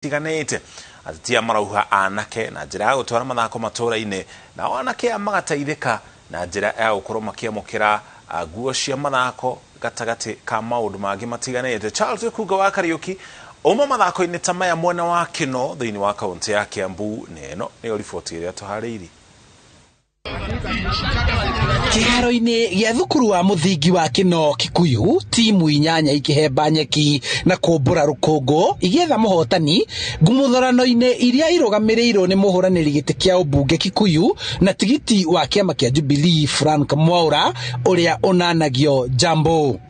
tiganite atitia marauha anake na njira ya gutwara mathako matũra-inĩ na anake magataithĩka na njira ya gukorwo makiamũkĩra nguo cia mathako gatagati ka maũndũ mangĩ matiganĩte. Charles Kuga wa Kariuki uma mathako-inĩ ta maya mwena wa Kino thĩinĩ wa kaunti ya Kiambu. Neno nĩyo riboti ĩrĩa tũharĩirie. Kiharo-inĩ gĩa thukuru wa mũthingi wa Kino Kikuyu, timu inyanya ikĩhemba nyeki na kũmbũra rũkũngũ igĩetha mũhotani ngumuthorano-inĩ iria irũgamĩrĩirwo nĩ mũhũranĩri gĩtĩ kĩa ũmbunge Kikuyu na tigiti wa kĩama kĩa Jubilee Frank Mwaura ũrĩa ũnanagio Jambo.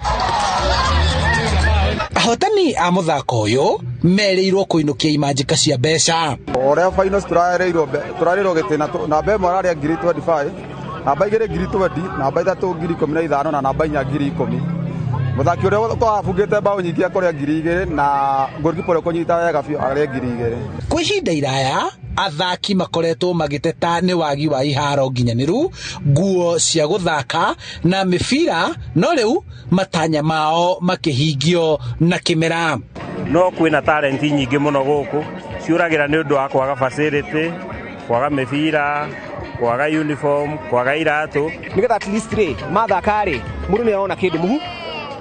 Ahotani a mũthako ũyũ merĩirwo kũinũkia imanjĩka cia mbeca. Orea finals tũrarĩirwo gĩtĩ na namba ĩmwe ararĩa ngiri 25, namba igĩrĩ ngiri 20, namba ithatu ngiri 15 na namba inya ngiri 10. Mũthaki ũrĩa twabungĩte mbaũ nyingĩ akũrĩa ngiri 2 na goalkeeper ũrĩa kũnyita wega biũ arĩa ngiri 2. Kwa ihinda iraya athaki makoretwo magĩteta nĩ wagi wa iharo nginyanĩru, nguo cia gũthaka na mĩbira, no rĩu matanya mao makĩhingio na kĩmera. No kwĩna talent nyingĩ mũno gũkũ ciũragĩra nĩ ũndũ wa kwaga facility, kwaga mĩbira, kwaga uniform, kwaga iratũ. Nĩgetha at least mathaka mũndũ nĩ arona kĩndũ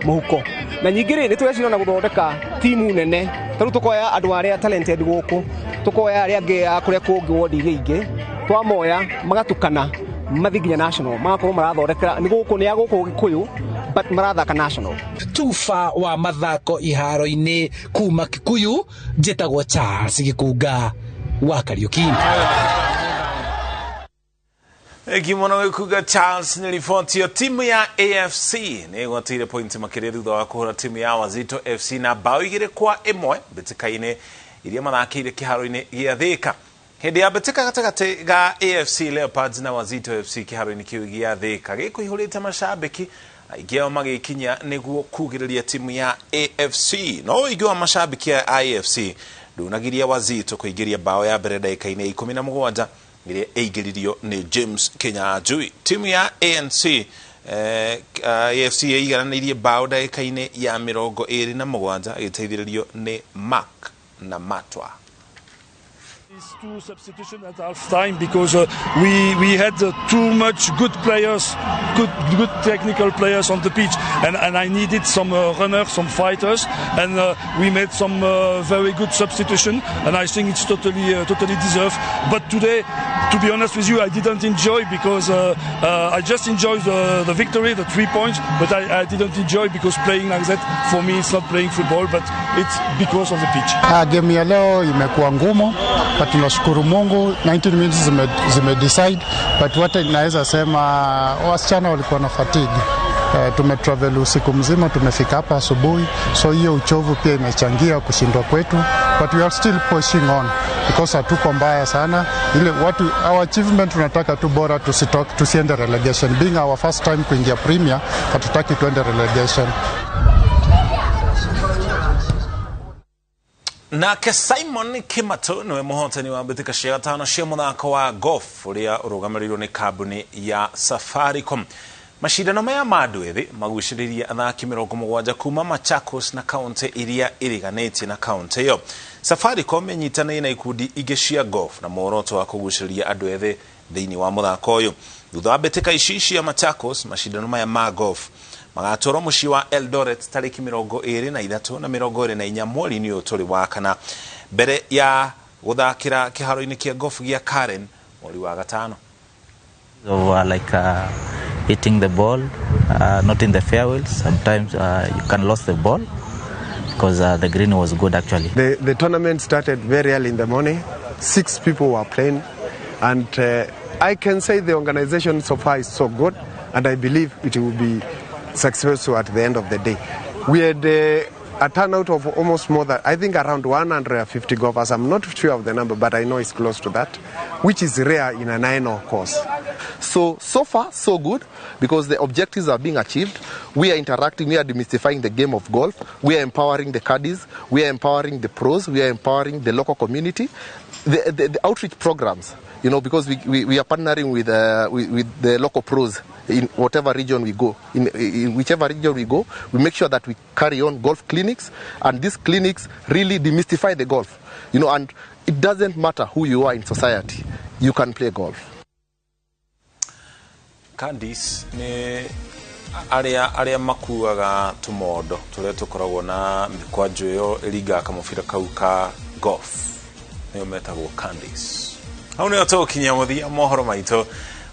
mũhuko. Na nyingĩ nĩ twecira na gũthondeka timu nene. Tarũ tukoya andũ arĩa talented gũkũ, tukoya arĩa angĩ kũrĩa kũngĩ wodi ingĩ, twamoya magatukana mathiginya national, magakorwo marathondeka nĩ gũkũ nĩ agũkũ Gĩkũyũ but marathaka national. Tufa wa mathako iharo-inĩ kuma Kikuyu njĩtagwo Charles Gikuga wa Kariuki. Gimono Kuga Charles ni riboti ya timu ya AFC nĩ ĩgwatĩire pointi makĩria thutha wa kũhũra timu ya Wazito FC na bao 2-1 mbĩtĩka-inĩ iria mathakĩire kĩharo-inĩ gĩa Thĩka. Hĩndĩ ya mbĩtĩka gatagatĩ ga AFC Leopards na Wazito FC kĩharo-inĩ kĩu gĩa Thĩka gĩkũihũrĩte macambĩki aingĩ ao magĩkinya nĩguo kugĩrĩria timu ya AFC. No ũingĩ wa macambĩki ya AFC ndunagiria Wazito kũingĩria bao ya mbere ndagĩka-inĩ 17 iria ĩingĩririo nĩ James Kenyanjui. Timu ya ANC AFC ĩigananĩirie bao ndagĩka-inĩ ya 27 ĩgĩteithĩrĩrio nĩ Mark na Matwa. Two substitutions at half time because we had too much good players, good technical players on the pitch, and I needed some runners, some fighters, and we made some very good substitution, and I think it's totally deserved. But today, to be honest with you, I didn't enjoy because I just enjoyed the victory, the 3 points, but I didn't enjoy because playing like that for me it's not playing football, but it's because of the pitch. Game ya leo imekuwa ngumu, but tunashukuru Mungu 90 minutes zime-decide, but what naweza sema wasichana walikuwa na fatigue. Tumetravel usiku mzima, tumefika hapa asubuhi, so hiyo uchovu pia imechangia kushindwa kwetu, but we are still pushing on because hatuko mbaya sana. Ile our achievement tunataka tu bora tusiende relegation. Being our first time kuingia Premier, hatutaki tuende relegation. Nake Simon Kimato niwe mũhotani wa mbĩtĩka cia gatano cia mũthako wa golf ũrĩa ũrũgamĩrĩirwo nĩ kambuni ya Safaricom. Mashindano maya ma andũ ethĩ magucĩrĩirie athaki 70 kuma Machakos na kaunti iria ĩriganĩtie na kaunti ĩyo. Safaricom ĩnyitanĩire na ikundi ingĩ cia golf na muoroto wa kũgucĩrĩria andũ ethĩ thĩinĩ wa mũthako ũyũ. Thutha wa mbĩtĩka ici cia Machakos, mashindano maya ma golf magatwarwo mũciĩ wa Eldoret tarĩki 23 na 24 mweri-inĩ ũyũ tũrĩ wa kana, mbere ya gũthakĩra kĩharo-inĩ kĩa golf gĩa Karen mweri wa gatano. Hitting the ball, not in the fairways. Sometimes you can lose the ball because the green was good actually. The tournament started very early in the morning. 6 people were playing, and I can say the organization so far is so good, and I believe it will be successful at the end of the day. We had a turnout of almost more than, I think, around 150 golfers. I'm not sure of the number, but I know it's close to that, which is rare in a 9-hole course. So far, so good, because the objectives are being achieved. We are interacting, we are demystifying the game of golf. We are empowering the caddies, we are empowering the pros, we are empowering the local community. The outreach programs, because we are partnering with the local pros in whatever region we go. In whichever region we go, we make sure that we carry on golf clinics. clinics, and these clinics really demystify the golf. You know, and it doesn't matter who you are in society, you can play golf. Candice ni aria makuaga tumodo turia tukoragwo na mikwanjo yo eliga kama fira kauka golf niyo metagwo Candice. Hau niyo tukinya muthia mohoro maito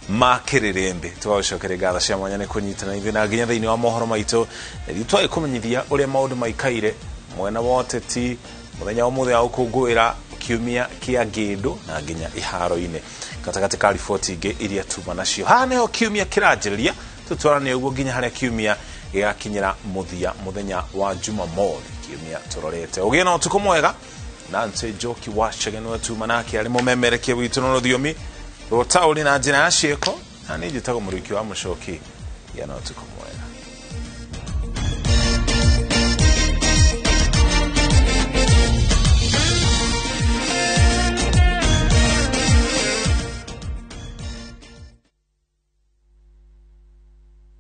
makirerembe twacokere gatha cia mwanya ni kunyitana ithe na nginya thiini wa mohoro maito ni twai kumenyithia uria maundu maikaire mwena wote ti muthenya wa muthia ukungwira kiumia kia Gindu na nginya iharo-ine gatagati ka riboti ingi iria tuma nacio ha neho kiumia kiranjiriria tutwarane uguo nginya haria kiumia gigakinyira muthia muthenya wa Jumamothi kiumia turorete ugina utuko mwega Nancy Joki wachagene wetu manake ari mumemerekie witu no thiomi rotauli na njira ya cieko na ni njitago muriki wa mucoki ya no tuko